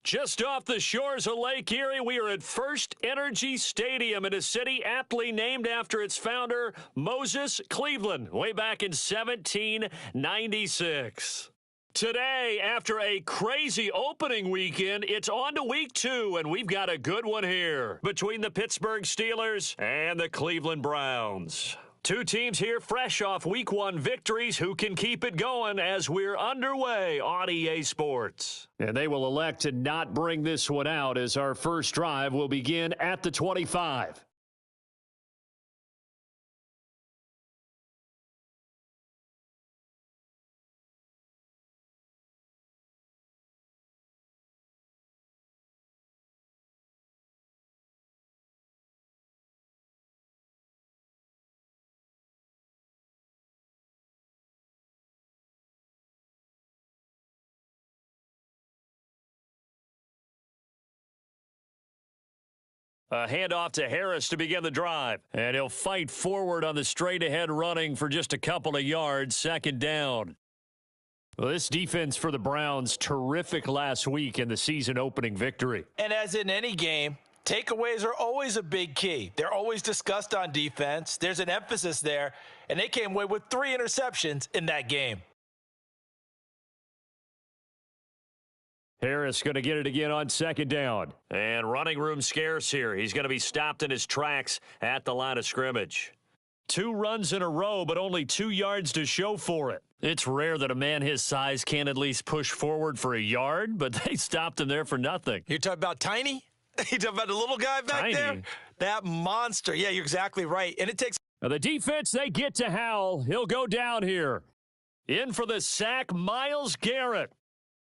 Just off the shores of Lake Erie, we are at First Energy Stadium in a city aptly named after its founder, Moses Cleveland, way back in 1796. Today, after a crazy opening weekend, it's on to week 2, and we've got a good one here between the Pittsburgh Steelers and the Cleveland Browns. Two teams here fresh off week 1 victories who can keep it going as we're underway on EA Sports. And they will elect to not bring this one out as our first drive will begin at the 25. A handoff to Harris to begin the drive. And he'll fight forward on the straight-ahead running for just a couple of yards. Second down. Well, this defense for the Browns, terrific last week in the season-opening victory. And as in any game, takeaways are always a big key. They're always discussed on defense. There's an emphasis there, and they came away with 3 interceptions in that game. Harris going to get it again on second down. And running room scarce here. He's going to be stopped in his tracks at the line of scrimmage. 2 runs in a row, but only 2 yards to show for it. It's rare that a man his size can at least push forward for a yard, but they stopped him there for nothing. You're talking about Tiny? You're talking about the little guy back there? That monster. Yeah, you're exactly right. And it takes... Now the defense, they get to Howell. He'll go down here. In for the sack, Myles Garrett.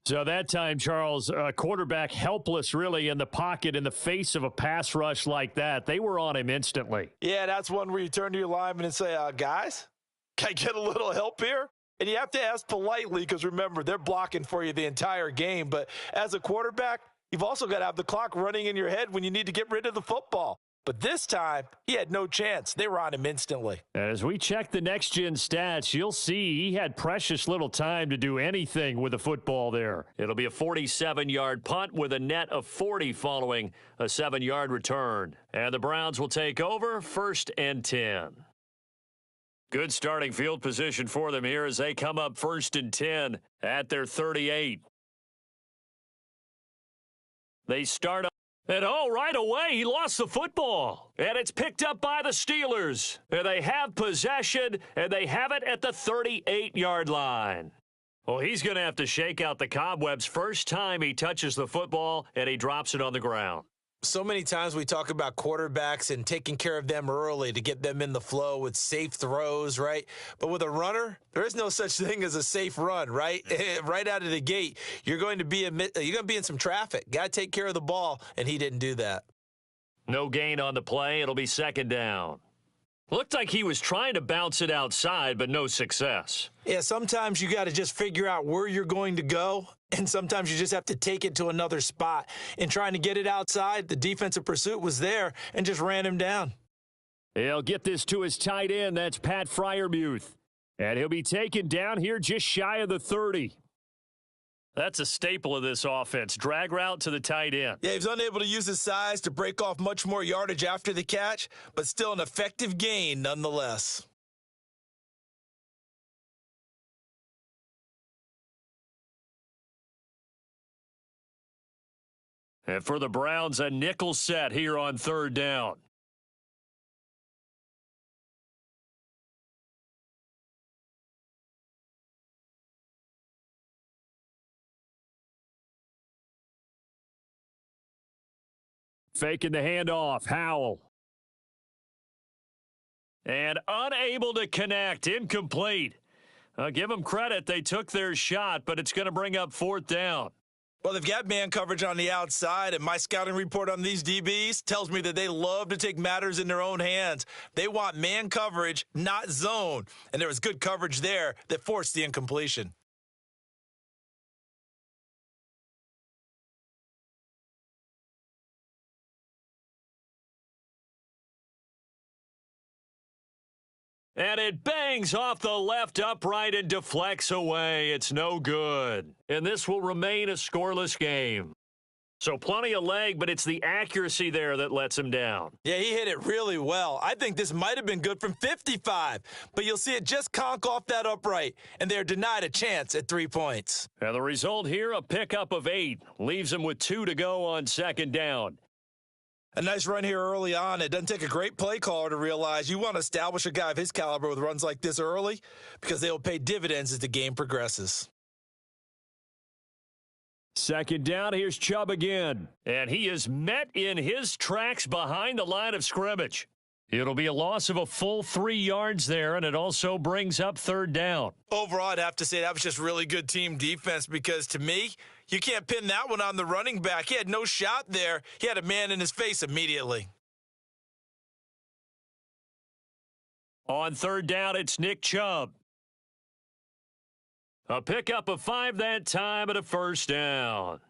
So that time, Charles, quarterback helpless really in the pocket in the face of a pass rush like that. They were on him instantly. Yeah, that's one where you turn to your lineman and say, guys, can I get a little help here? And you have to ask politely because, remember, they're blocking for you the entire game. But as a quarterback, you've also got to have the clock running in your head when you need to get rid of the football. But this time, he had no chance. They were on him instantly. As we check the next-gen stats, you'll see he had precious little time to do anything with the football there. It'll be a 47-yard punt with a net of 40 following a 7-yard return. And the Browns will take over 1st and 10. Good starting field position for them here as they come up 1st and 10 at their 38. They start up. And right away, he lost the football. And it's picked up by the Steelers. And they have possession, and they have it at the 38-yard line. Well, he's going to have to shake out the cobwebs first time he touches the football, and he drops it on the ground. So many times we talk about quarterbacks and taking care of them early to get them in the flow with safe throws, right? But with a runner, there is no such thing as a safe run, right? Right out of the gate, you're going to be in some traffic. Got to take care of the ball, and he didn't do that. No gain on the play. It'll be second down. Looked like he was trying to bounce it outside, but no success. Yeah, sometimes you got to just figure out where you're going to go, and sometimes you just have to take it to another spot. In trying to get it outside, the defensive pursuit was there and just ran him down. He'll get this to his tight end. That's Pat Freiermuth. And he'll be taken down here just shy of the 30. That's a staple of this offense. Drag route to the tight end. Yeah, he was unable to use his size to break off much more yardage after the catch, but still an effective gain nonetheless. And for the Browns, a nickel set here on 3rd down. Faking the handoff, Howell. And unable to connect, incomplete. Give them credit, they took their shot, but it's going to bring up 4th down. Well, they've got man coverage on the outside, and my scouting report on these DBs tells me that they love to take matters in their own hands. They want man coverage, not zone. And there was good coverage there that forced the incompletion. And it bangs off the left upright and deflects away. It's no good. And this will remain a scoreless game. So plenty of leg, but it's the accuracy there that lets him down. Yeah, he hit it really well. I think this might have been good from 55, but you'll see it just conk off that upright, and they're denied a chance at 3 points. And the result here, a pickup of 8. Leaves him with 2 to go on second down. A nice run here early on. It doesn't take a great play caller to realize you want to establish a guy of his caliber with runs like this early because they will pay dividends as the game progresses. Second down, here's Chubb again. And he is met in his tracks behind the line of scrimmage. It'll be a loss of a full 3 yards there, and it also brings up third down. Overall, I'd have to say that was just really good team defense because to me, you can't pin that one on the running back. He had no shot there. He had a man in his face immediately. On third down, it's Nick Chubb. A pickup of 5 that time and a first down.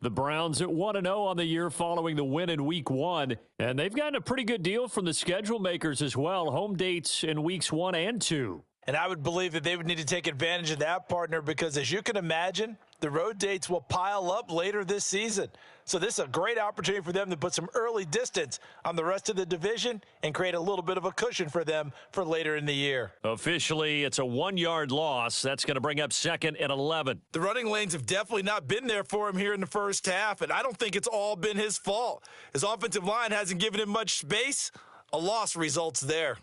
The Browns at 1-0 on the year following the win in Week 1, and they've gotten a pretty good deal from the schedule makers as well. Home dates in Weeks 1 and 2. And I would believe that they would need to take advantage of that, partner, because as you can imagine, the road dates will pile up later this season. So this is a great opportunity for them to put some early distance on the rest of the division and create a little bit of a cushion for them for later in the year. Officially, it's a 1-yard loss. That's going to bring up second and 11. The running lanes have definitely not been there for him here in the first half, and I don't think it's all been his fault. His offensive line hasn't given him much space. A loss results there.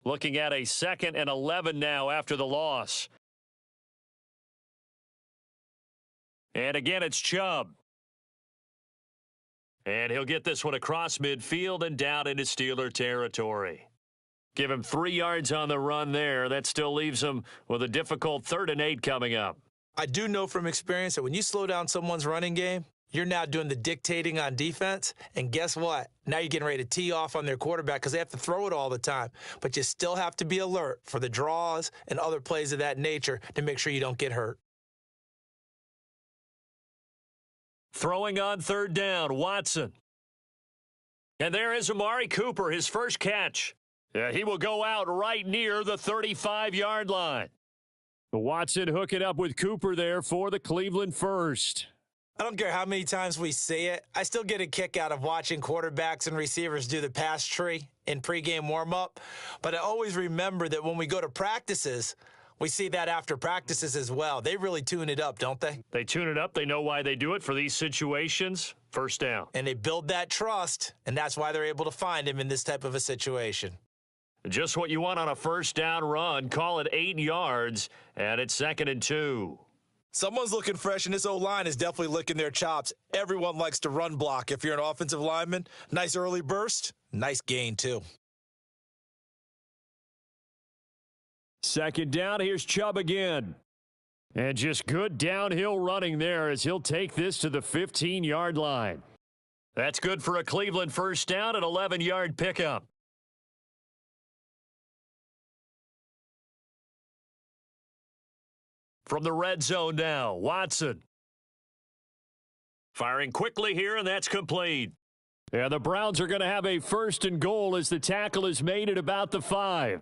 Looking at a second and 11 now after the loss. And again, it's Chubb. And he'll get this one across midfield and down into Steeler territory. Give him 3 yards on the run there. That still leaves him with a difficult 3rd and 8 coming up. I do know from experience that when you slow down someone's running game, you're now doing the dictating on defense. And guess what? Now you're getting ready to tee off on their quarterback because they have to throw it all the time. But you still have to be alert for the draws and other plays of that nature to make sure you don't get hurt. Throwing on third down, Watson. And there is Amari Cooper, his first catch. He will go out right near the 35-yard line. Watson hooking up with Cooper there for the Cleveland first. I don't care how many times we say it. I still get a kick out of watching quarterbacks and receivers do the pass tree in pregame warm-up. But I always remember that when we go to practices, we see that after practices as well. They really tune it up, don't they? They tune it up. They know why they do it for these situations. First down. And they build that trust, and that's why they're able to find him in this type of a situation. Just what you want on a first down run. Call it 8 yards, and it's 2nd and 2. Someone's looking fresh, and this O-line is definitely licking their chops. Everyone likes to run block. If you're an offensive lineman, nice early burst, nice gain too. Second down, here's Chubb again. And just good downhill running there as he'll take this to the 15-yard line. That's good for a Cleveland first down, an 11-yard pickup. From the red zone now, Watson. Firing quickly here, and that's complete. Yeah, the Browns are going to have a 1st and goal as the tackle is made at about the 5.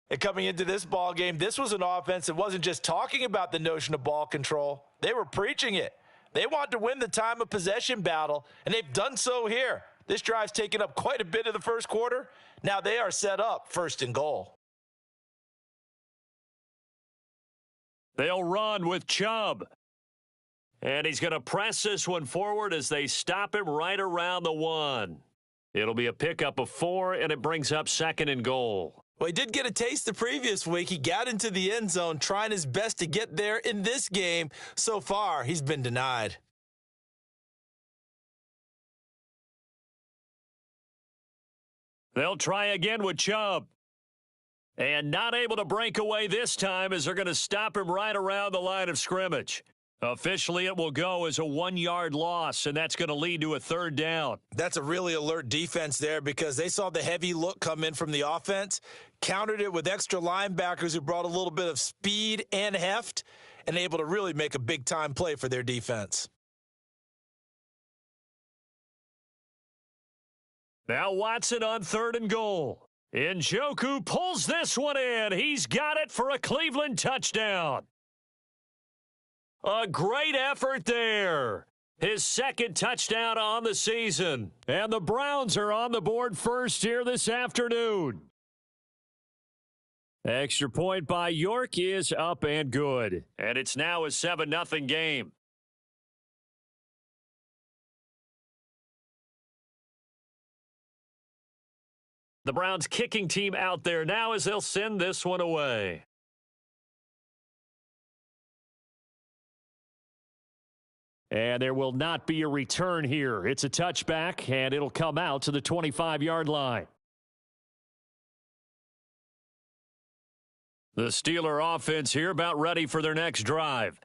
And coming into this ball game, this was an offense that wasn't just talking about the notion of ball control. They were preaching it. They want to win the time of possession battle, and they've done so here. This drive's taken up quite a bit of the first quarter. Now they are set up 1st and goal. They'll run with Chubb. And he's going to press this one forward as they stop him right around the 1. It'll be a pickup of 4, and it brings up 2nd and goal. Well, he did get a taste the previous week. He got into the end zone trying his best to get there in this game. So far, he's been denied. They'll try again with Chubb. And not able to break away this time as they're going to stop him right around the line of scrimmage. Officially, it will go as a 1-yard loss, and that's going to lead to a 3rd down. That's a really alert defense there because they saw the heavy look come in from the offense, countered it with extra linebackers who brought a little bit of speed and heft, and able to really make a big-time play for their defense. Now Watson on 3rd and goal. Njoku pulls this one in. He's got it for a Cleveland touchdown. A great effort there. His second touchdown on the season. And the Browns are on the board first here this afternoon. Extra point by York is up and good. And it's now a 7-0 game. The Browns kicking team out there now as they'll send this one away. And there will not be a return here. It's a touchback, and it'll come out to the 25-yard line. The Steeler offense here about ready for their next drive.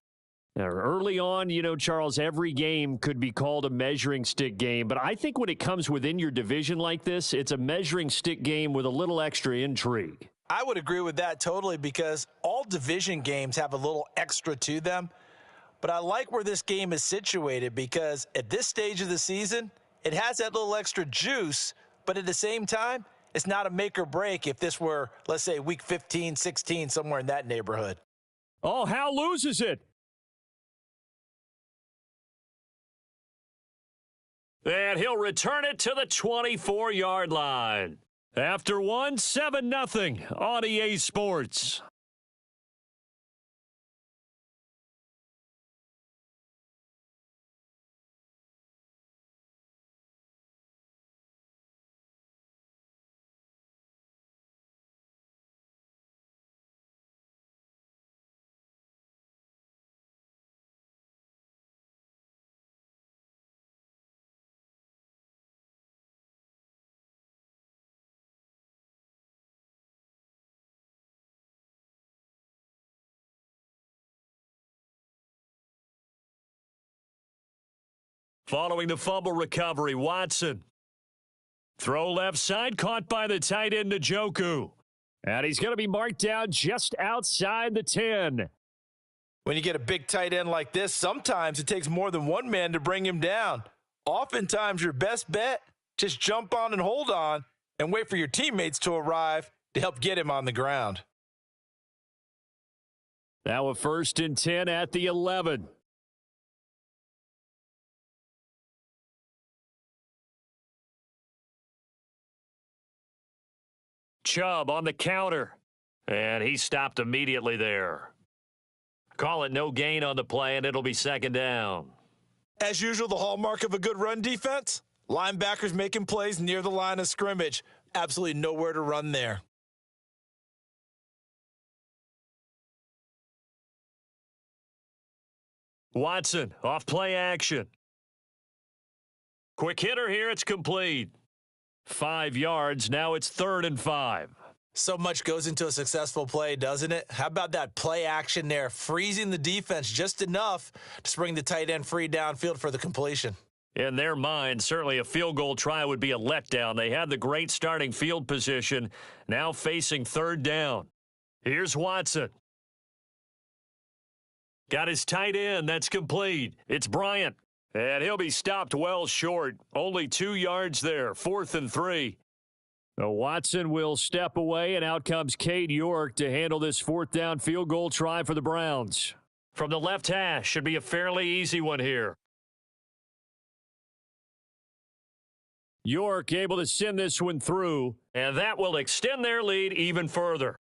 Now, early on, Charles, every game could be called a measuring stick game. But I think when it comes within your division like this, it's a measuring stick game with a little extra intrigue. I would agree with that totally because all division games have a little extra to them. But I like where this game is situated because at this stage of the season, it has that little extra juice, but at the same time, it's not a make or break if this were, let's say, week 15, 16, somewhere in that neighborhood. Oh, Hal loses it. And he'll return it to the 24-yard line. After 7-0 on EA Sports. Following the fumble recovery, Watson. Throw left side, caught by the tight end, Njoku. And he's going to be marked down just outside the 10. When you get a big tight end like this, sometimes it takes more than one man to bring him down. Oftentimes, your best bet, just jump on and hold on and wait for your teammates to arrive to help get him on the ground. Now a 1st and 10 at the 11. Chubb on the counter, and he stopped immediately there. Call it no gain on the play, and it'll be 2nd down. As usual, the hallmark of a good run defense, linebackers making plays near the line of scrimmage. Absolutely nowhere to run there. Watson off play action. Quick hitter here, it's complete. 5 yards, now it's 3rd and 5. So much goes into a successful play, doesn't it? How about that play action there, freezing the defense just enough to bring the tight end free downfield for the completion? In their mind, certainly a field goal try would be a letdown. They had the great starting field position, now facing 3rd down. Here's Watson. Got his tight end, that's complete. It's Bryant. And he'll be stopped well short. Only 2 yards there, 4th and 3. So Watson will step away, and out comes Cade York to handle this 4th down field goal try for the Browns. From the left hash, should be a fairly easy one here. York able to send this one through, and that will extend their lead even further.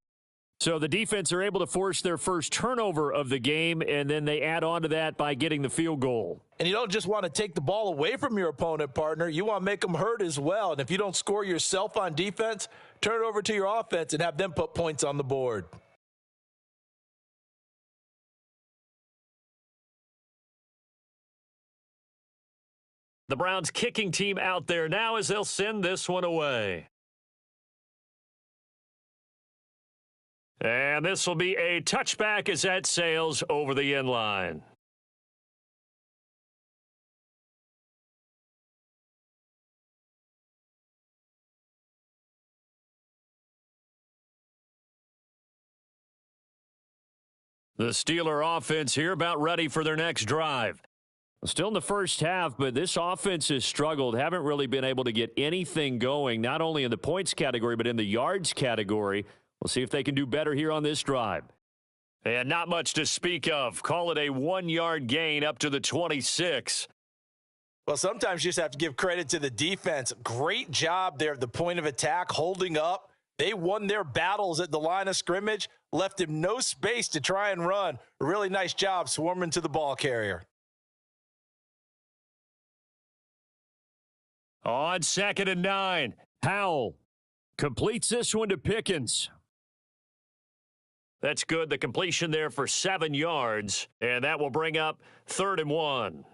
So the defense are able to force their first turnover of the game, and then they add on to that by getting the field goal. And you don't just want to take the ball away from your opponent, partner. You want to make them hurt as well. And if you don't score yourself on defense, turn it over to your offense and have them put points on the board. The Browns kicking team out there now as they'll send this one away. And this will be a touchback as that sails over the end line. The Steeler offense here about ready for their next drive. Still in the first half, but this offense has struggled. Haven't really been able to get anything going, not only in the points category, but in the yards category. We'll see if they can do better here on this drive. And not much to speak of. Call it a 1-yard gain up to the 26. Well, sometimes you just have to give credit to the defense. Great job there at the point of attack, holding up. They won their battles at the line of scrimmage, left him no space to try and run. A really nice job swarming to the ball carrier. On 2nd and 9, Howell completes this one to Pickens. That's good. The completion there for 7 yards, and that will bring up 3rd and 1.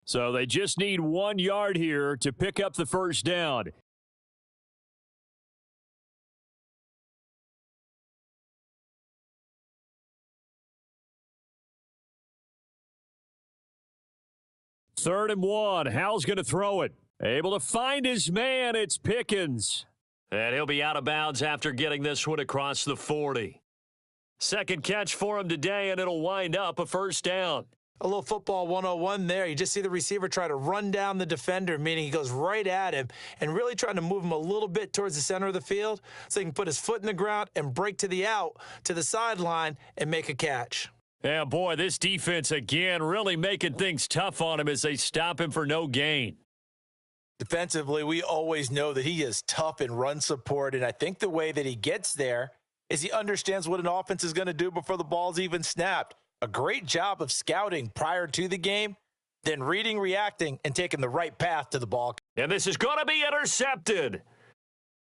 So they just need 1 yard here to pick up the first down. Third and 1. Howell's going to throw it. Able to find his man. It's Pickens. And he'll be out of bounds after getting this one across the 40. Second catch for him today, and it'll wind up a first down. A little football 101 there. You just see the receiver try to run down the defender, meaning he goes right at him and really trying to move him a little bit towards the center of the field so he can put his foot in the ground and break to the out, to the sideline, and make a catch. Yeah, boy, this defense again really making things tough on him as they stop him for no gain. Defensively, we always know that he is tough in run support, and I think the way that he gets there is he understands what an offense is going to do before the ball's even snapped. A great job of scouting prior to the game, then reading, reacting, and taking the right path to the ball. And this is going to be intercepted.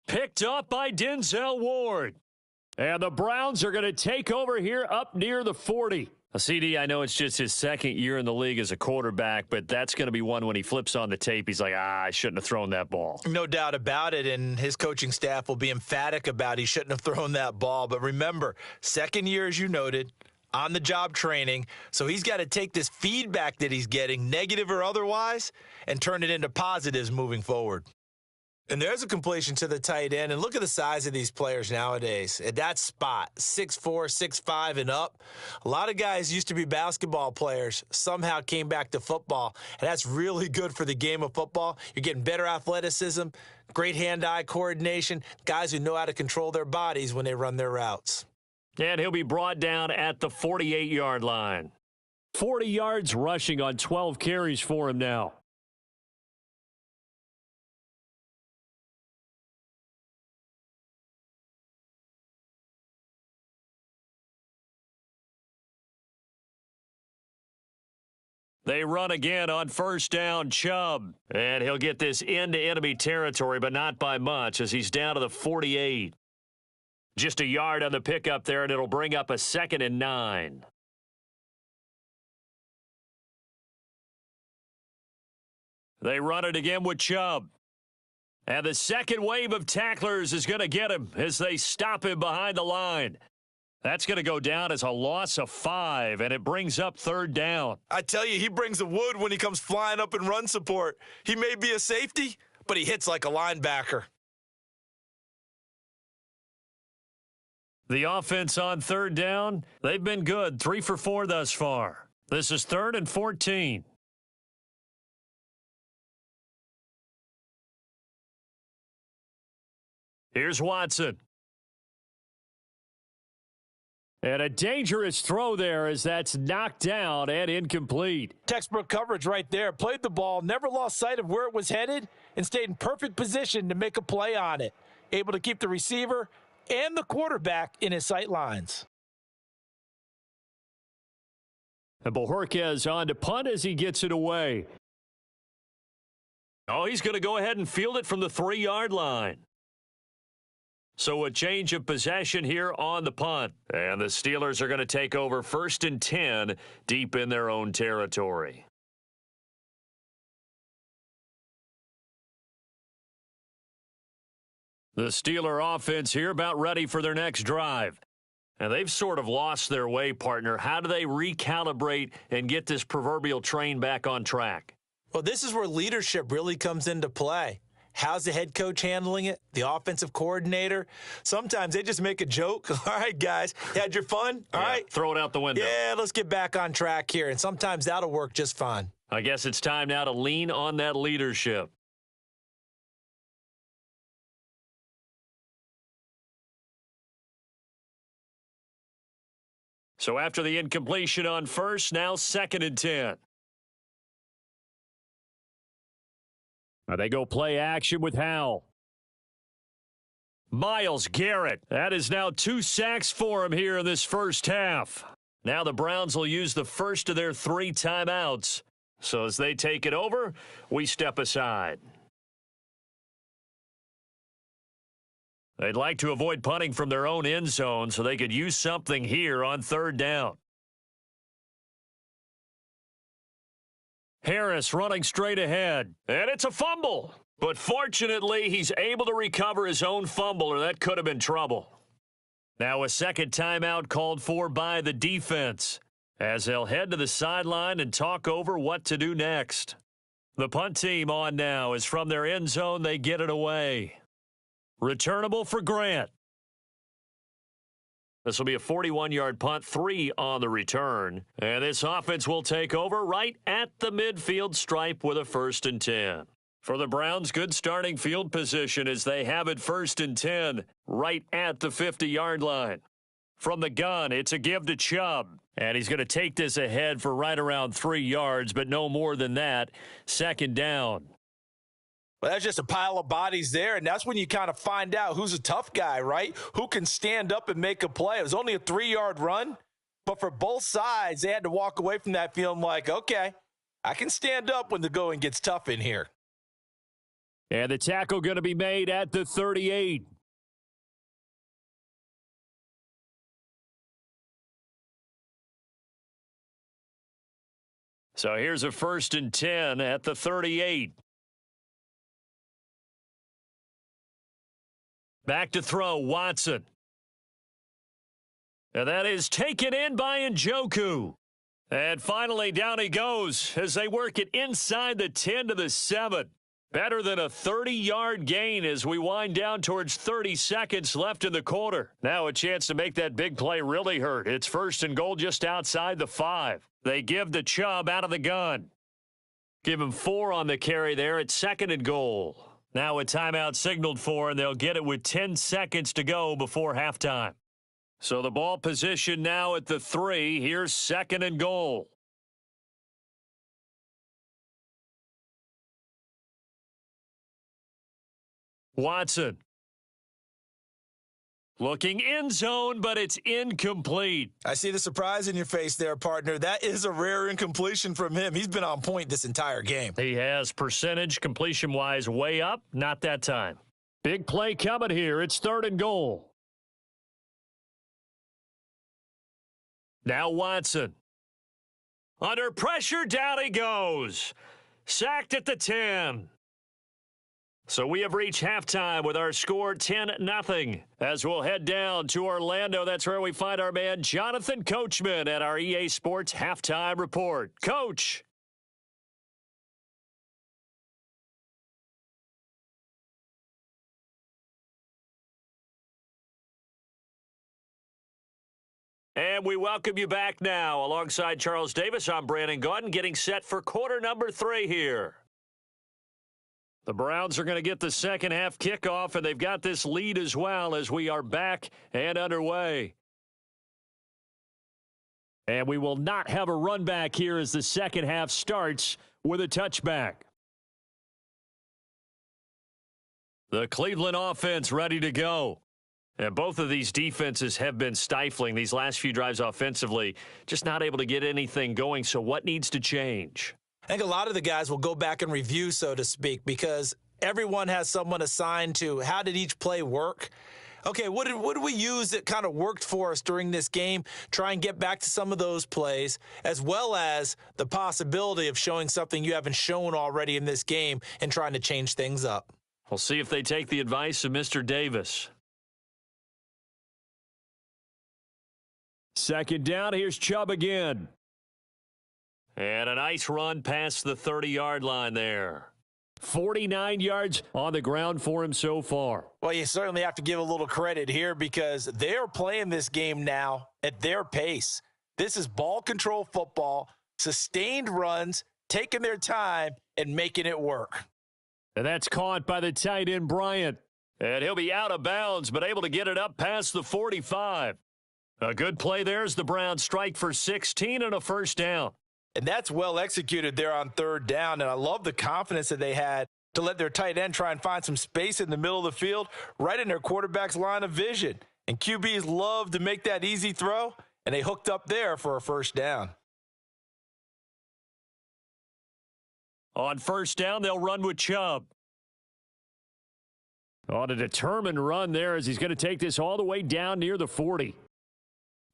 Picked up by Denzel Ward. And the Browns are going to take over here up near the 40. CD, I know it's just his second year in the league as a quarterback, but that's going to be one when he flips on the tape. He's like, I shouldn't have thrown that ball. No doubt about it, and his coaching staff will be emphatic about he shouldn't have thrown that ball. But remember, second year, as you noted, on-the-job training, so he's got to take this feedback that he's getting, negative or otherwise, and turn it into positives moving forward. And there's a completion to the tight end, and look at the size of these players nowadays. At that spot, 6'4", 6'5", and up. A lot of guys used to be basketball players, somehow came back to football, and that's really good for the game of football. You're getting better athleticism, great hand-eye coordination, guys who know how to control their bodies when they run their routes. And he'll be brought down at the 48-yard line. 40 yards rushing on 12 carries for him now. They run again on first down, Chubb. And he'll get this into enemy territory, but not by much as he's down to the 48. Just a yard on the pickup there, and it'll bring up a 2nd and 9. They run it again with Chubb. And the second wave of tacklers is going to get him as they stop him behind the line. That's going to go down as a loss of 5, and it brings up 3rd down. I tell you, he brings the wood when he comes flying up in run support. He may be a safety, but he hits like a linebacker. The offense on 3rd down, they've been good, 3 for 4 thus far. This is 3rd and 14. Here's Watson. And a dangerous throw there as that's knocked down and incomplete. Textbook coverage right there. Played the ball, never lost sight of where it was headed, and stayed in perfect position to make a play on it. Able to keep the receiver and the quarterback in his sight lines. And Bojorquez on to punt as he gets it away. Oh, he's going to go ahead and field it from the 3-yard line. So a change of possession here on the punt. And the Steelers are going to take over 1st and 10 deep in their own territory. The Steeler offense here about ready for their next drive. And they've sort of lost their way, partner. How do they recalibrate and get this proverbial train back on track? Well, this is where leadership really comes into play. How's the head coach handling it? The offensive coordinator? Sometimes they just make a joke. All right, guys, you had your fun? All right. Throw it out the window. Yeah, let's get back on track here. And sometimes that'll work just fine. I guess it's time now to lean on that leadership. So after the incompletion on first, now 2nd and 10. Now they go play action with Howell. Myles Garrett. That is now 2 sacks for him here in this first half. Now the Browns will use the first of their 3 timeouts. So as they take it over, we step aside. They'd like to avoid punting from their own end zone so they could use something here on 3rd down. Harris running straight ahead, and it's a fumble. But fortunately, he's able to recover his own fumble, or that could have been trouble. Now a second timeout called for by the defense, as they'll head to the sideline and talk over what to do next. The punt team on now is from their end zone. They get it away. Returnable for Grant. This will be a 41-yard punt, 3 on the return. And this offense will take over right at the midfield stripe with a 1st and 10. For the Browns, good starting field position as they have it 1st and 10 right at the 50-yard line. From the gun, it's a give to Chubb. And he's going to take this ahead for right around 3 yards, but no more than that. 2nd down. Well, that's just a pile of bodies there, and that's when you kind of find out who's a tough guy, right? Who can stand up and make a play. It was only a 3-yard run, but for both sides, they had to walk away from that feeling like, okay, I can stand up when the going gets tough in here. And the tackle going to be made at the 38. So here's a 1st and 10 at the 38. Back to throw, Watson. And that is taken in by Njoku. And finally, down he goes as they work it inside the 10 to the 7. Better than a 30-yard gain as we wind down towards 30 seconds left in the quarter. Now a chance to make that big play really hurt. It's 1st and goal just outside the 5. They give to Chubb out of the gun. Give him 4 on the carry there at 2nd and goal. Now a timeout signaled for, and they'll get it with 10 seconds to go before halftime. So the ball position now at the 3. Here's 2nd and goal. Watson. Looking end zone, but it's incomplete. I see the surprise in your face there, partner. That is a rare incompletion from him. He's been on point this entire game. He has percentage completion-wise way up. Not that time. Big play coming here. It's 3rd and goal. Now Watson. Under pressure, down he goes. Sacked at the 10. So we have reached halftime with our score 10-0. As we'll head down to Orlando, that's where we find our man Jonathan Coachman at our EA Sports Halftime Report. Coach. And we welcome you back now. Alongside Charles Davis, I'm Brandon Gaudin, getting set for quarter number 3 here. The Browns are going to get the second half kickoff, and they've got this lead as well as we are back and underway. And we will not have a run back here as the second half starts with a touchback. The Cleveland offense ready to go. And both of these defenses have been stifling these last few drives offensively, just not able to get anything going. So what needs to change? I think a lot of the guys will go back and review, so to speak, because everyone has someone assigned to how did each play work. Okay, what did we use that kind of worked for us during this game? Try and get back to some of those plays, as well as the possibility of showing something you haven't shown already in this game and trying to change things up. We'll see if they take the advice of Mr. Davis. 2nd down, here's Chubb again. And a nice run past the 30-yard line there. 49 yards on the ground for him so far. Well, you certainly have to give a little credit here because they're playing this game now at their pace. This is ball control football, sustained runs, taking their time, and making it work. And that's caught by the tight end, Bryant. And he'll be out of bounds, but able to get it up past the 45. A good play there as the Browns strike for 16 and a first down. And that's well executed there on third down. And I love the confidence that they had to let their tight end try and find some space in the middle of the field, right in their quarterback's line of vision. And QBs love to make that easy throw, and they hooked up there for a first down. On first down, they'll run with Chubb. On a determined run there as he's going to take this all the way down near the 40.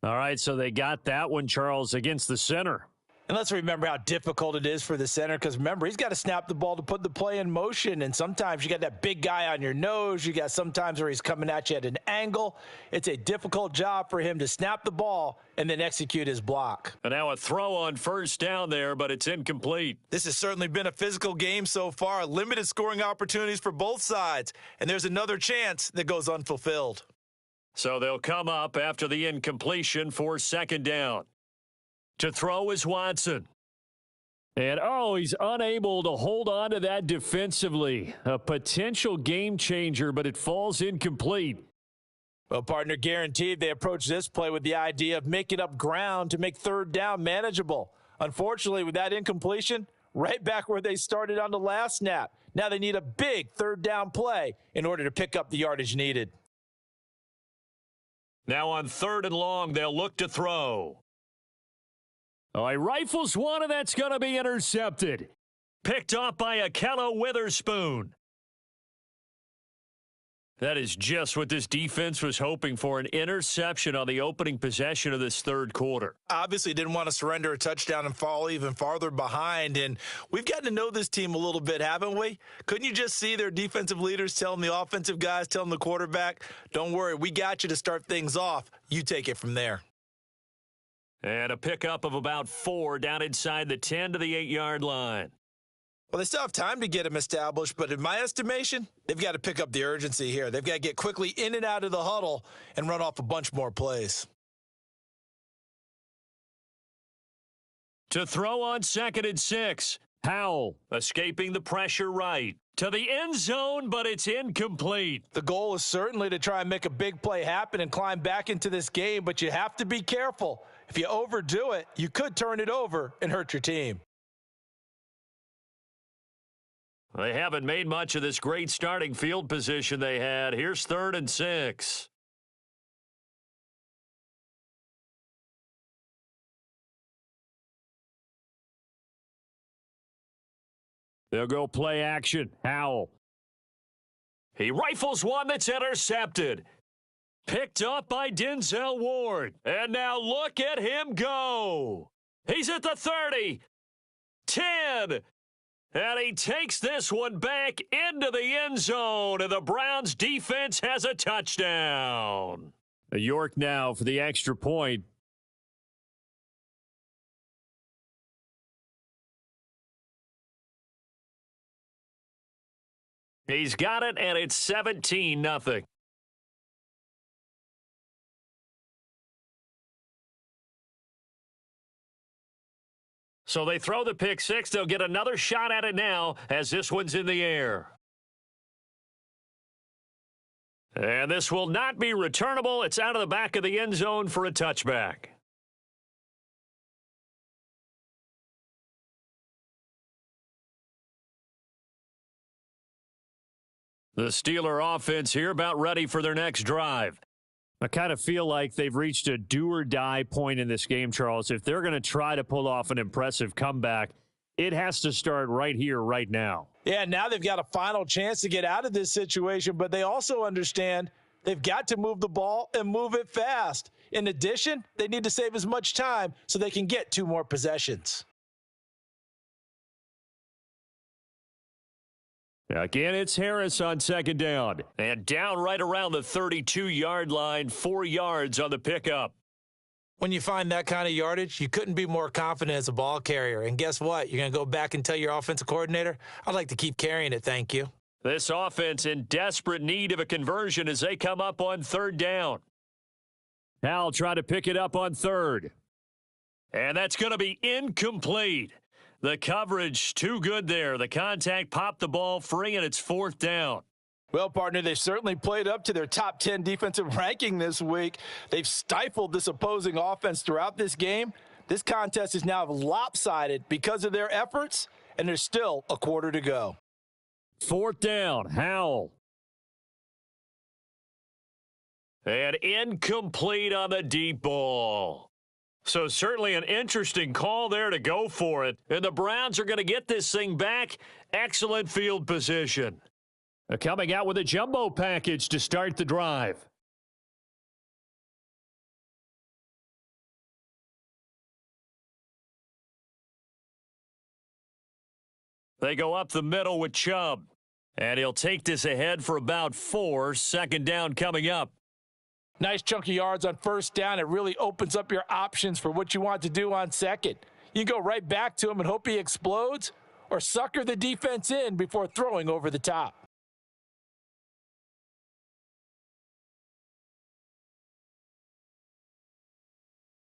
All right, so they got that one, Charles, against the center. And let's remember how difficult it is for the center, because remember, he's got to snap the ball to put the play in motion, and sometimes you got that big guy on your nose. You got sometimes where he's coming at you at an angle. It's a difficult job for him to snap the ball and then execute his block. And now a throw on first down there, but it's incomplete. This has certainly been a physical game so far. Limited scoring opportunities for both sides, and there's another chance that goes unfulfilled. So they'll come up after the incompletion for second down. To throw is Watson. And, he's unable to hold on to that defensively. A potential game changer, but it falls incomplete. Well, partner, guaranteed they approach this play with the idea of making up ground to make third down manageable. Unfortunately, with that incompletion, right back where they started on the last snap. Now they need a big third down play in order to pick up the yardage needed. Now on third and long, they'll look to throw. He rifles one, and that's going to be intercepted. Picked off by Ahkello Witherspoon. That is just what this defense was hoping for, an interception on the opening possession of this third quarter. Obviously didn't want to surrender a touchdown and fall even farther behind, and we've gotten to know this team a little bit, haven't we? Couldn't you just see their defensive leaders telling the offensive guys, telling the quarterback, don't worry, we got you to start things off. You take it from there. And a pickup of about 4 down inside the 10 to the 8-yard line. Well, they still have time to get them established, but in my estimation, they've got to pick up the urgency here. They've got to get quickly in and out of the huddle and run off a bunch more plays. To throw on 2nd and 6, Howell escaping the pressure right. To the end zone, but it's incomplete. The goal is certainly to try and make a big play happen and climb back into this game, but you have to be careful. If you overdo it, you could turn it over and hurt your team. They haven't made much of this great starting field position they had. Here's 3rd and 6. They'll go play action. Howell. He rifles one that's intercepted. Picked up by Denzel Ward. And now look at him go. He's at the 30. 10. And he takes this one back into the end zone. And the Browns defense has a touchdown. York now for the extra point. He's got it, and it's 17-0. So they throw the pick six. They'll get another shot at it now as this one's in the air. And this will not be returnable. It's out of the back of the end zone for a touchback. The Steeler offense here about ready for their next drive. I kind of feel like they've reached a do-or-die point in this game, Charles. If they're going to try to pull off an impressive comeback, it has to start right here, right now. Yeah, now they've got a final chance to get out of this situation, but they also understand they've got to move the ball and move it fast. In addition, they need to save as much time so they can get 2 more possessions. Again, it's Harris on second down. And down right around the 32-yard line, 4 yards on the pickup. When you find that kind of yardage, you couldn't be more confident as a ball carrier. And guess what? You're going to go back and tell your offensive coordinator, I'd like to keep carrying it, thank you. This offense in desperate need of a conversion as they come up on third down. Howell try to pick it up on third. And that's going to be incomplete. The coverage too good there. The contact popped the ball free, and it's fourth down. Well, partner, they've certainly played up to their top 10 defensive ranking this week. They've stifled this opposing offense throughout this game. This contest is now lopsided because of their efforts, and there's still a quarter to go. 4th down, Howell. And incomplete on the deep ball. So certainly an interesting call there to go for it. And the Browns are going to get this thing back. Excellent field position. Coming out with a jumbo package to start the drive. They go up the middle with Chubb. And he'll take this ahead for about 4. 2nd down coming up. Nice chunk of yards on 1st down. It really opens up your options for what you want to do on 2nd. You can go right back to him and hope he explodes, or sucker the defense in before throwing over the top.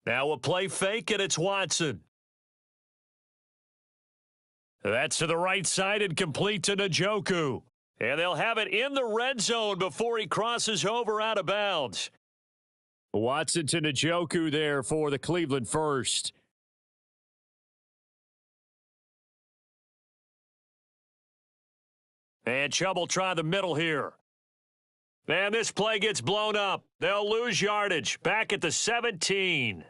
Now we'll play fake, and it's Watson. That's to the right side and complete to Njoku. And they'll have it in the red zone before he crosses over out of bounds. Watson to Njoku there for the Cleveland first. And Chubb will try the middle here. And this play gets blown up. They'll lose yardage. Back at the 17.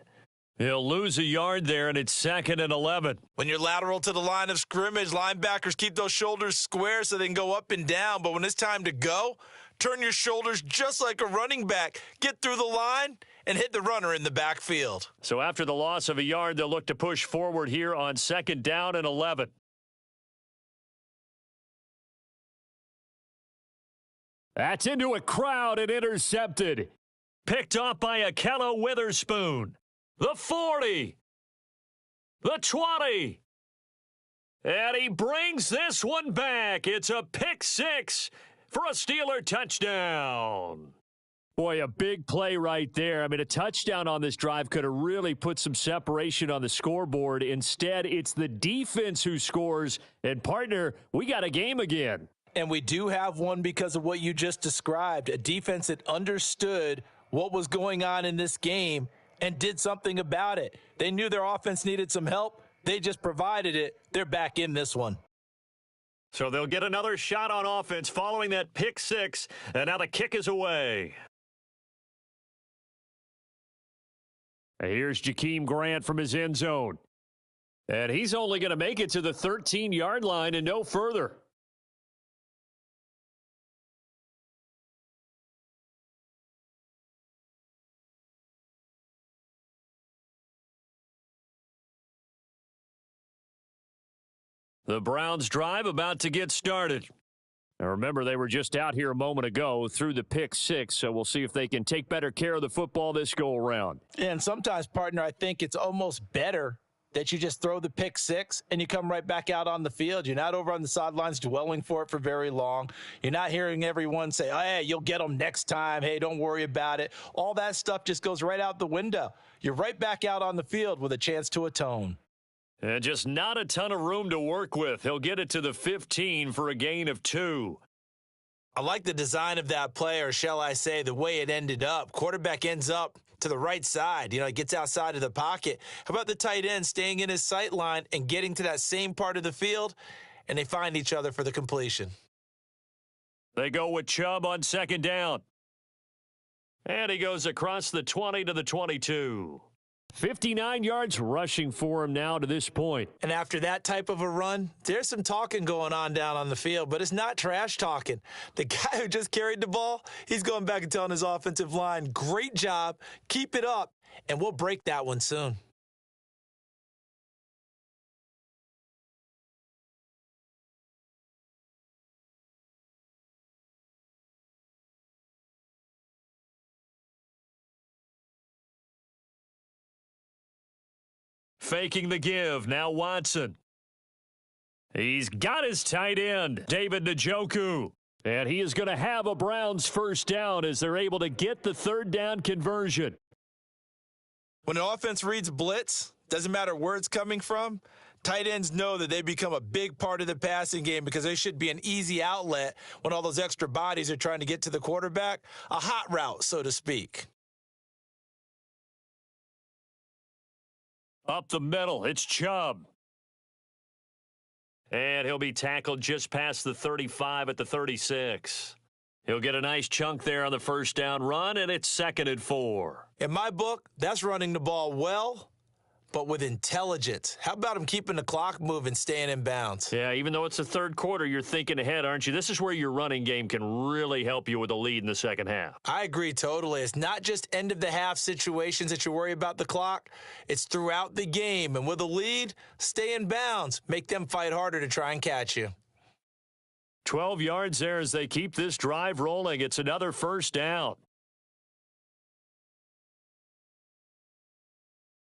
He'll lose a yard there, and it's 2nd and 11. When you're lateral to the line of scrimmage, linebackers keep those shoulders square so they can go up and down. But when it's time to go, turn your shoulders just like a running back. Get through the line and hit the runner in the backfield. So after the loss of a yard, they'll look to push forward here on 2nd down and 11. That's into a crowd and intercepted. Picked off by Ahkello Witherspoon. The 40. The 20. And he brings this one back. It's a pick 6 for a Steeler touchdown. Boy, a big play right there. I mean, a touchdown on this drive could have really put some separation on the scoreboard. Instead, it's the defense who scores. And, partner, we got a game again. And we do have one because of what you just described, a defense that understood what was going on in this game and did something about it. They knew their offense needed some help. They just provided it. They're back in this one. So they'll get another shot on offense following that pick 6, and now the kick is away. Here's Jakeem Grant from his end zone. And he's only going to make it to the 13-yard line and no further. The Browns drive about to get started. Now remember, they were just out here a moment ago through the pick 6, so we'll see if they can take better care of the football this go-around. And sometimes, partner, I think it's almost better that you just throw the pick 6 and you come right back out on the field. You're not over on the sidelines dwelling for it for very long. You're not hearing everyone say, oh, hey, you'll get them next time. Hey, don't worry about it. All that stuff just goes right out the window. You're right back out on the field with a chance to atone. And just not a ton of room to work with. He'll get it to the 15 for a gain of 2. I like the design of that play, or shall I say the way it ended up. Quarterback ends up to the right side. You know, he gets outside of the pocket. How about the tight end staying in his sight line and getting to that same part of the field, and they find each other for the completion. They go with Chubb on 2nd down. And he goes across the 20 to the 22. 59 yards rushing for him now to this point. And after that type of a run, there's some talking going on down on the field, but it's not trash talking. The guy who just carried the ball, he's going back and telling his offensive line, great job, keep it up, and we'll break that one soon. Faking the give. Now Watson. He's got his tight end, David Njoku. And he is going to have a Browns first down as they're able to get the 3rd down conversion. When an offense reads blitz, doesn't matter where it's coming from, Tight ends know that they become a big part of the passing game because they should be an easy outlet when all those extra bodies are trying to get to the quarterback. A hot route, so to speak. Up the middle, it's Chubb. And he'll be tackled just past the 35 at the 36. He'll get a nice chunk there on the first down run, and it's 2nd and 4. In my book, that's running the ball well, but with intelligence. How about him keeping the clock moving, staying in bounds? Yeah, even though it's the third quarter, you're thinking ahead, aren't you? This is where your running game can really help you with a lead in the second half. I agree totally. It's not just end-of-the-half situations that you worry about the clock. It's throughout the game. And with a lead, stay in bounds. Make them fight harder to try and catch you. 12 yards there as they keep this drive rolling. It's another first down.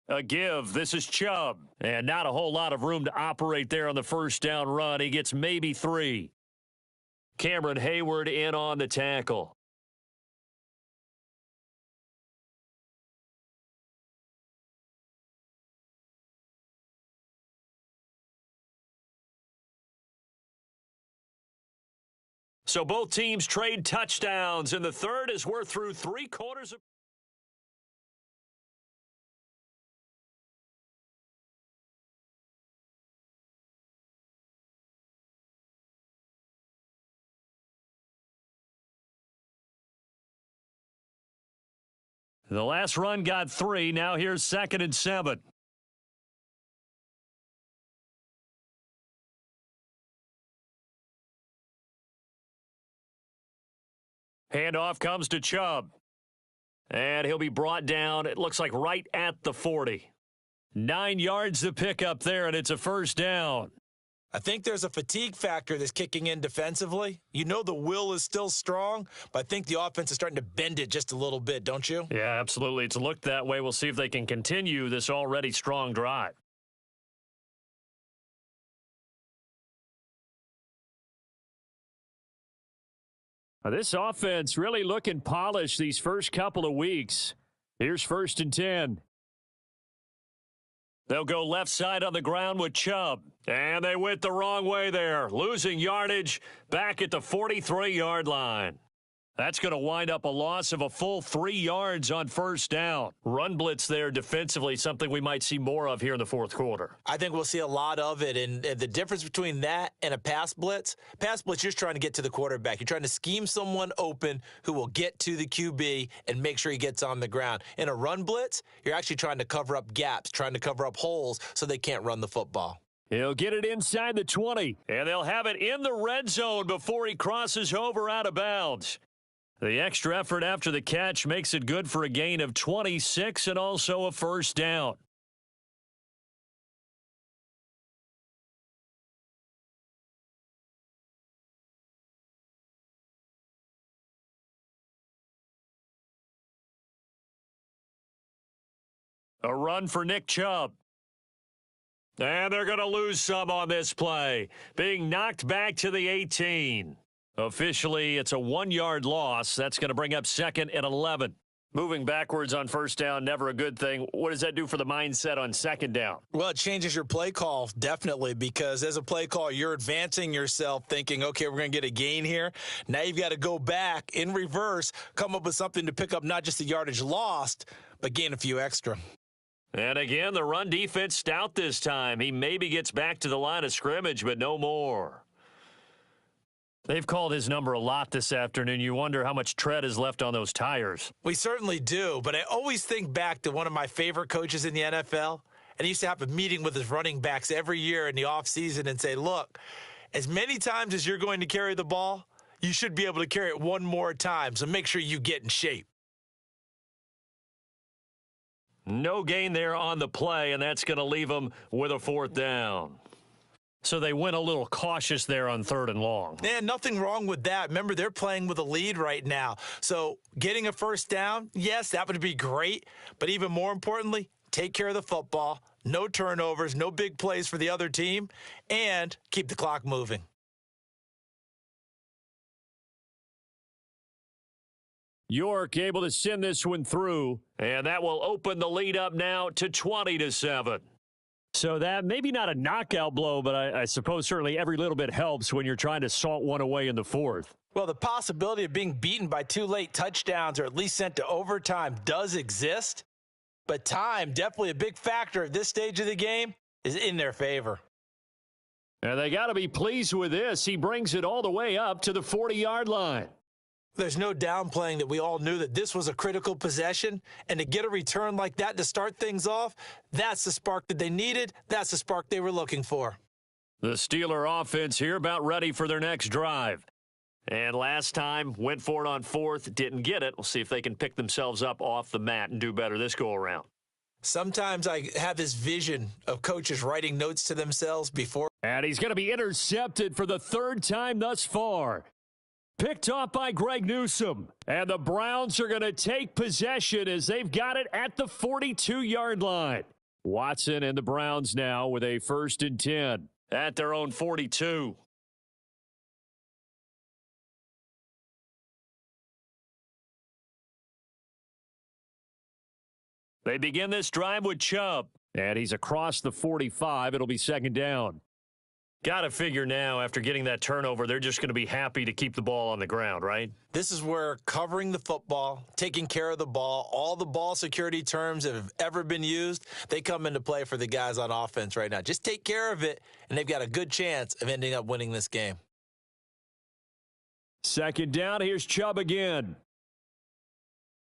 A give. This is Chubb. And not a whole lot of room to operate there on the first down run. He gets maybe 3. Cameron Hayward in on the tackle. So both teams trade touchdowns in the third as we're through 3 quarters of... The last run got 3. Now here's 2nd and 7. Handoff comes to Chubb. And he'll be brought down, it looks like right at the 40. 9 yards to pick up there, and it's a first down. I think there's a fatigue factor that's kicking in defensively. You know the will is still strong, but I think the offense is starting to bend it just a little bit, don't you? Yeah, absolutely. It's looked that way. We'll see if they can continue this already strong drive. This offense really looking polished these first couple of weeks. Here's 1st and 10. They'll go left side on the ground with Chubb. And they went the wrong way there, losing yardage back at the 43-yard line. That's going to wind up a loss of a full 3 yards on first down. Run blitz there defensively, something we might see more of here in the fourth quarter. I think we'll see a lot of it. And the difference between that and a pass blitz, you're just trying to get to the quarterback. You're trying to scheme someone open who will get to the QB and make sure he gets on the ground. In a run blitz, you're actually trying to cover up gaps, trying to cover up holes so they can't run the football. He'll get it inside the 20, and they'll have it in the red zone before he crosses over out of bounds. The extra effort after the catch makes it good for a gain of 26 and also a first down. A run for Nick Chubb. And they're going to lose some on this play, being knocked back to the 18. Officially, it's a 1-yard loss. That's going to bring up 2nd and 11. Moving backwards on first down, never a good thing. What does that do for the mindset on 2nd down? Well, it changes your play call, definitely, because as a play call, you're advancing yourself thinking, okay, we're going to get a gain here. Now you've got to go back in reverse, come up with something to pick up not just the yardage lost, but gain a few extra. And again, the run defense stout this time. He maybe gets back to the line of scrimmage, but no more. They've called his number a lot this afternoon. You wonder how much tread is left on those tires. We certainly do, but I always think back to one of my favorite coaches in the NFL, and he used to have a meeting with his running backs every year in the offseason and say, look, as many times as you're going to carry the ball, you should be able to carry it one more time, so make sure you get in shape. No gain there on the play, and that's going to leave them with a 4th down. So they went a little cautious there on 3rd and long. Yeah, nothing wrong with that. Remember, they're playing with a lead right now. So getting a first down, yes, that would be great. But even more importantly, take care of the football. No turnovers, no big plays for the other team, and keep the clock moving. York able to send this one through, and that will open the lead up now to 20-7. So that maybe not a knockout blow, but I suppose certainly every little bit helps when you're trying to salt one away in the fourth. Well, the possibility of being beaten by 2 late touchdowns or at least sent to overtime does exist, but time, definitely a big factor at this stage of the game, is in their favor. And they got to be pleased with this. He brings it all the way up to the 40-yard line. There's no downplaying that we all knew that this was a critical possession, and to get a return like that to start things off, that's the spark that they needed. That's the spark they were looking for. The Steeler offense here about ready for their next drive. And last time, went for it on fourth, didn't get it. We'll see if they can pick themselves up off the mat and do better this go-around. Sometimes I have this vision of coaches writing notes to themselves before. And he's going to be intercepted for the third time thus far. Picked off by Greg Newsome. And the Browns are going to take possession as they've got it at the 42-yard line. Watson and the Browns now with a 1st and 10 at their own 42. They begin this drive with Chubb. And he's across the 45. It'll be 2nd down. Got to figure now, after getting that turnover, they're just going to be happy to keep the ball on the ground, right? This is where covering the football, taking care of the ball, all the ball security terms that have ever been used, they come into play for the guys on offense right now. Just take care of it, and they've got a good chance of ending up winning this game. 2nd down, here's Chubb again.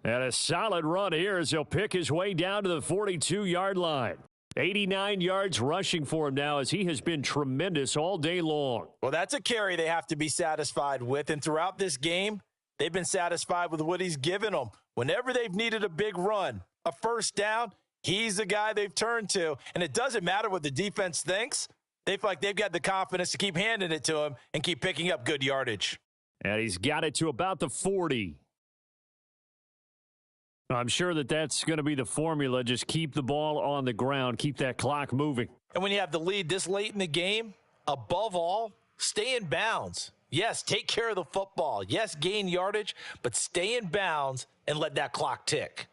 And a solid run here as he'll pick his way down to the 42-yard line. 89 yards rushing for him now as he has been tremendous all day long. Well, that's a carry they have to be satisfied with. And throughout this game, they've been satisfied with what he's given them. Whenever they've needed a big run, a 1st down, he's the guy they've turned to. And it doesn't matter what the defense thinks. They feel like they've got the confidence to keep handing it to him and keep picking up good yardage. And he's got it to about the 40. I'm sure that's going to be the formula. Just keep the ball on the ground. Keep that clock moving. And when you have the lead this late in the game, above all, stay in bounds. Yes, take care of the football. Yes, gain yardage, but stay in bounds and let that clock tick.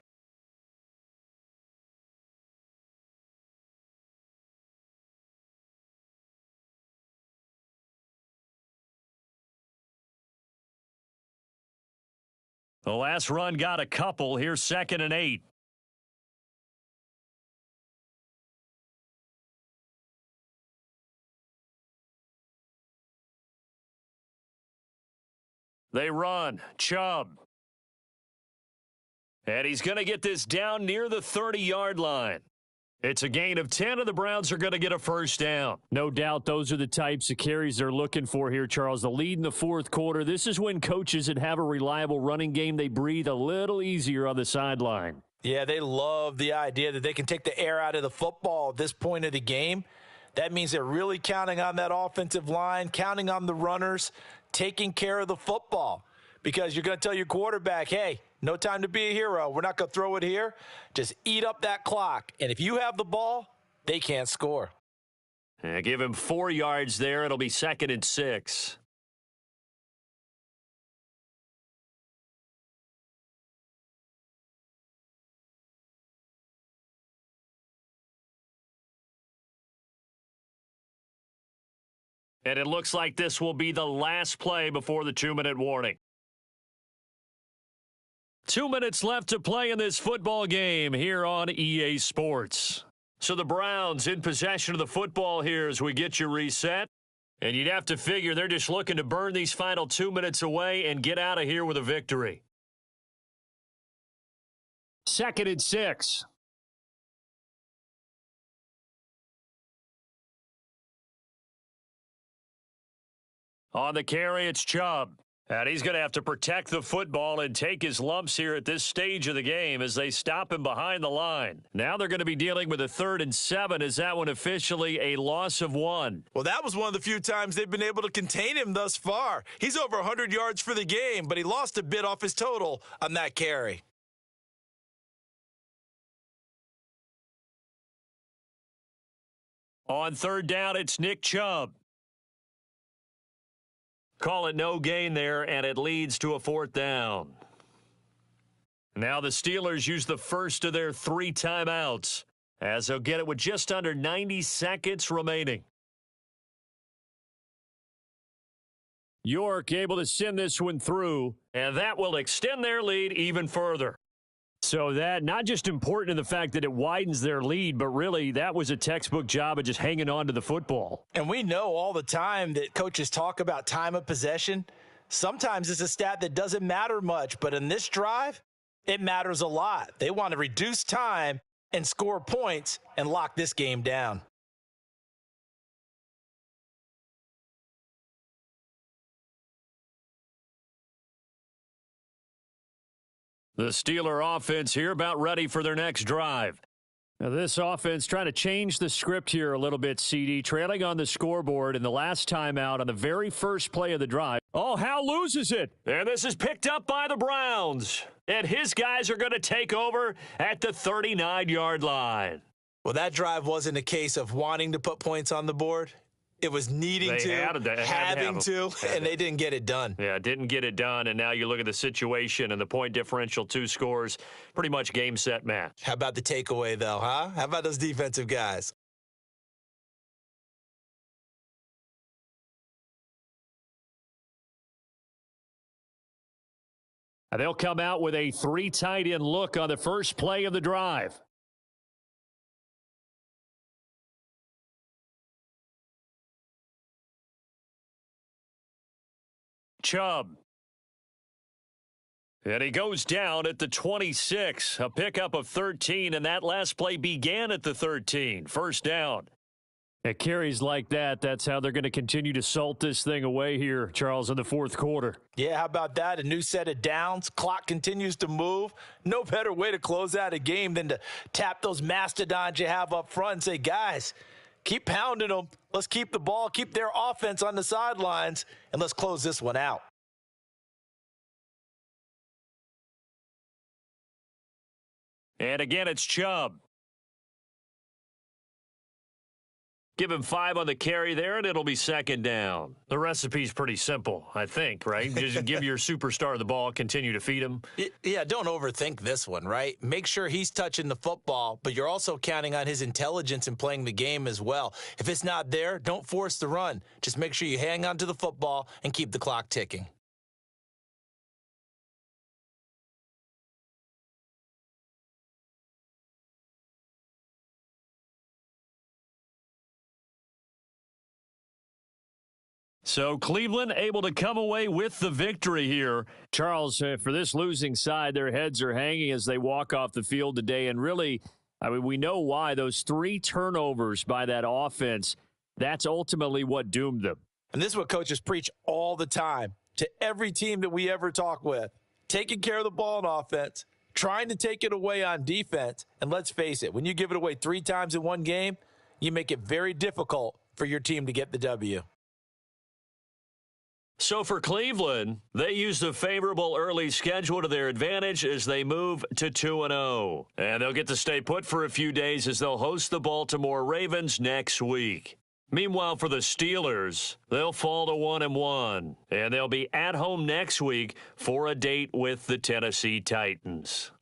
The last run got a couple. Here's 2nd and 8. They run. Chubb. And he's going to get this down near the 30-yard line. It's a gain of 10, and the Browns are going to get a 1st down. No doubt those are the types of carries they're looking for here, Charles. The lead in the 4th quarter. This is when coaches that have a reliable running game, they breathe a little easier on the sideline. Yeah, they love the idea that they can take the air out of the football at this point of the game. That means they're really counting on that offensive line, counting on the runners, taking care of the football. Because you're going to tell your quarterback, hey, no time to be a hero. We're not going to throw it here. Just eat up that clock. And if you have the ball, they can't score. Give him 4 yards there. It'll be 2nd and 6. And it looks like this will be the last play before the 2-minute warning. 2 minutes left to play in this football game here on EA Sports. So the Browns in possession of the football here as we get you reset. And you'd have to figure they're just looking to burn these final 2 minutes away and get out of here with a victory. 2nd and 6. On the carry, it's Chubb. And he's going to have to protect the football and take his lumps here at this stage of the game as they stop him behind the line. Now they're going to be dealing with a 3rd and 7. Is that one officially a loss of 1? Well, that was one of the few times they've been able to contain him thus far. He's over 100 yards for the game, but he lost a bit off his total on that carry. On 3rd down, it's Nick Chubb. Call it no gain there, and it leads to a 4th down. Now the Steelers use the first of their 3 timeouts. as they'll get it with just under 90 seconds remaining. York able to send this one through, and that will extend their lead even further. So that not just important in the fact that it widens their lead, but really that was a textbook job of just hanging on to the football. And we know all the time that coaches talk about time of possession. Sometimes it's a stat that doesn't matter much, but in this drive, it matters a lot. They want to reduce time and score points and lock this game down. The Steeler offense here about ready for their next drive. Now this offense trying to change the script here a little bit, CD. Trailing on the scoreboard in the last timeout on the very first play of the drive. Oh, Hal loses it. And this is picked up by the Browns. And his guys are going to take over at the 39-yard line. Well, that drive wasn't a case of wanting to put points on the board. It was needing having to, and they didn't get it done. Yeah, didn't get it done, and now you look at the situation and the point differential, 2 scores, pretty much game, set, match. How about the takeaway, though, huh? How about those defensive guys? And they'll come out with a 3 tight end look on the first play of the drive. Chubb. And he goes down at the 26. A pickup of 13, and that last play began at the 13. First down. At carries like that, that's how they're going to continue to salt this thing away here, Charles, in the fourth quarter. Yeah, how about that? A new set of downs. Clock continues to move. No better way to close out a game than to tap those mastodons you have up front and say, guys, keep pounding them. Let's keep the ball, keep their offense on the sidelines, and let's close this one out. And again, it's Chubb. Give him 5 on the carry there, and it'll be second down. The recipe's pretty simple, I think, right? Just give your superstar the ball, continue to feed him. Yeah, don't overthink this one, right? Make sure he's touching the football, but you're also counting on his intelligence in playing the game as well. If it's not there, don't force the run. Just make sure you hang on to the football and keep the clock ticking. So Cleveland able to come away with the victory here. Charles, for this losing side, their heads are hanging as they walk off the field today. And really, I mean, we know why. Those 3 turnovers by that offense, that's ultimately what doomed them. And this is what coaches preach all the time to every team that we ever talk with. Taking care of the ball on offense, trying to take it away on defense. And let's face it, when you give it away 3 times in one game, you make it very difficult for your team to get the W. So for Cleveland, they used a favorable early schedule to their advantage as they move to 2-0. And they'll get to stay put for a few days as they'll host the Baltimore Ravens next week. Meanwhile, for the Steelers, they'll fall to 1-1. And they'll be at home next week for a date with the Tennessee Titans.